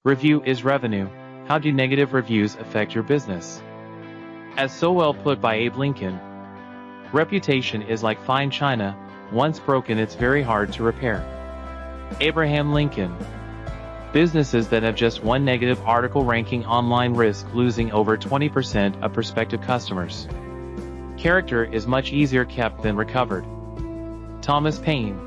Review is revenue. How do negative reviews affect your business? As so well put by Abe Lincoln, reputation is like fine china, once broken it's very hard to repair. Abraham Lincoln. Businesses that have just one negative article ranking online risk losing over 20% of prospective customers. Character is much easier kept than recovered. Thomas Paine.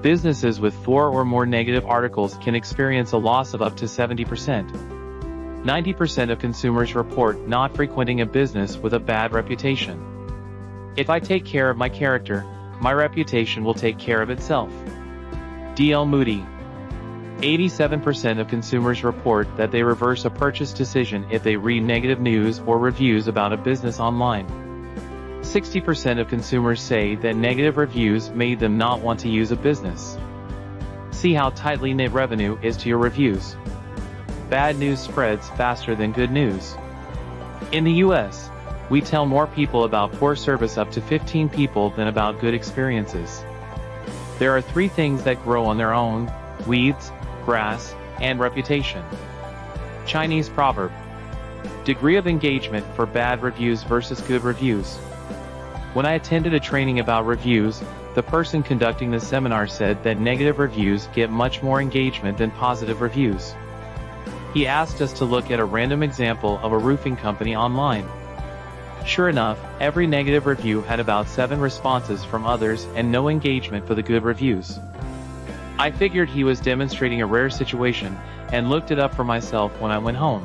Businesses with 4 or more negative articles can experience a loss of up to 70%. 90% of consumers report not frequenting a business with a bad reputation. If I take care of my character, my reputation will take care of itself. D.L. Moody. 87% of consumers report that they reverse a purchase decision if they read negative news or reviews about a business online. 60% of consumers say that negative reviews made them not want to use a business. See how tightly knit revenue is to your reviews. Bad news spreads faster than good news. In the US, we tell more people about poor service up to 15 people than about good experiences. There are 3 things that grow on their own: weeds, grass, and reputation. Chinese proverb. Degree of engagement for bad reviews versus good reviews. When I attended a training about reviews, the person conducting the seminar said that negative reviews get much more engagement than positive reviews. He asked us to look at a random example of a roofing company online. Sure enough, every negative review had about 7 responses from others and no engagement for the good reviews. I figured he was demonstrating a rare situation, and looked it up for myself when I went home.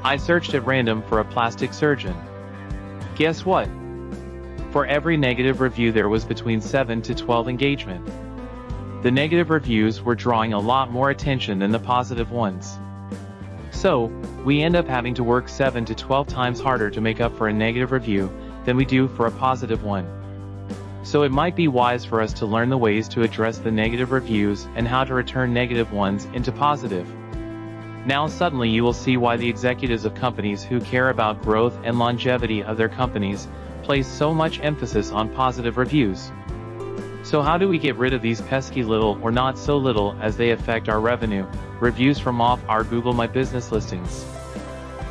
I searched at random for a plastic surgeon. Guess what? For every negative review there was between 7 to 12 engagement. The negative reviews were drawing a lot more attention than the positive ones. So, we end up having to work 7 to 12 times harder to make up for a negative review than we do for a positive one. So it might be wise for us to learn the ways to address the negative reviews and how to return negative ones into positive. Now suddenly you will see why the executives of companies who care about growth and longevity of their companies place so much emphasis on positive reviews. So how do we get rid of these pesky little or not so little as they affect our revenue, reviews from off our Google My Business listings?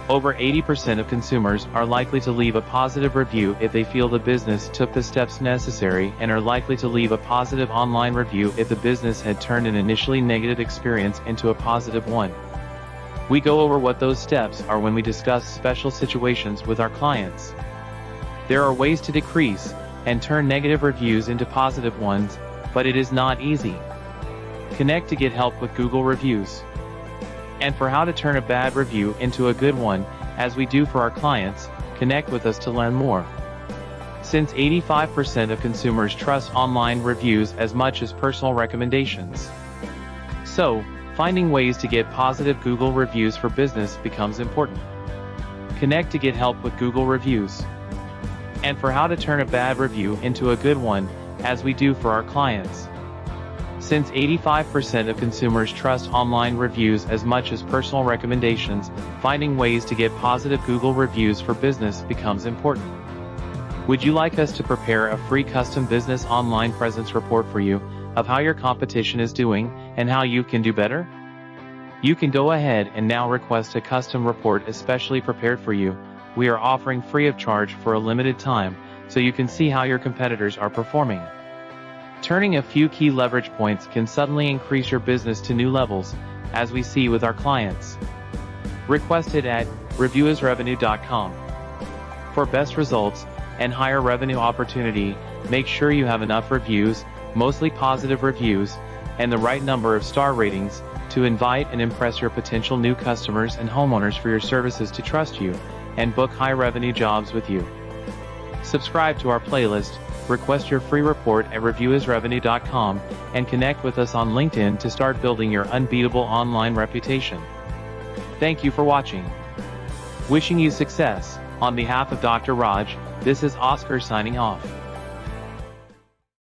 Over 80% of consumers are likely to leave a positive review if they feel the business took the steps necessary and are likely to leave a positive online review if the business had turned an initially negative experience into a positive one. We go over what those steps are when we discuss special situations with our clients. There are ways to decrease and turn negative reviews into positive ones, but it is not easy. Connect to get help with Google reviews. And for how to turn a bad review into a good one, as we do for our clients, connect with us to learn more. Since 85% of consumers trust online reviews as much as personal recommendations. So, finding ways to get positive Google reviews for business becomes important. Connect to get help with Google reviews. And for how to turn a bad review into a good one, as we do for our clients. Since 85% of consumers trust online reviews as much as personal recommendations, finding ways to get positive Google reviews for business becomes important. Would you like us to prepare a free custom business online presence report for you, of how your competition is doing, and how you can do better? You can go ahead and now request a custom report especially prepared for you. We are offering free of charge for a limited time, so you can see how your competitors are performing. Turning a few key leverage points can suddenly increase your business to new levels, as we see with our clients. Request it at reviewisrevenue.com. For best results and higher revenue opportunity, make sure you have enough reviews, mostly positive reviews, and the right number of star ratings to invite and impress your potential new customers and homeowners for your services to trust you and book high revenue jobs with you. Subscribe to our playlist, request your free report at reviewisrevenue.com, and connect with us on LinkedIn to start building your unbeatable online reputation. Thank you for watching. Wishing you success. On behalf of Dr. Raj, this is Oscar signing off.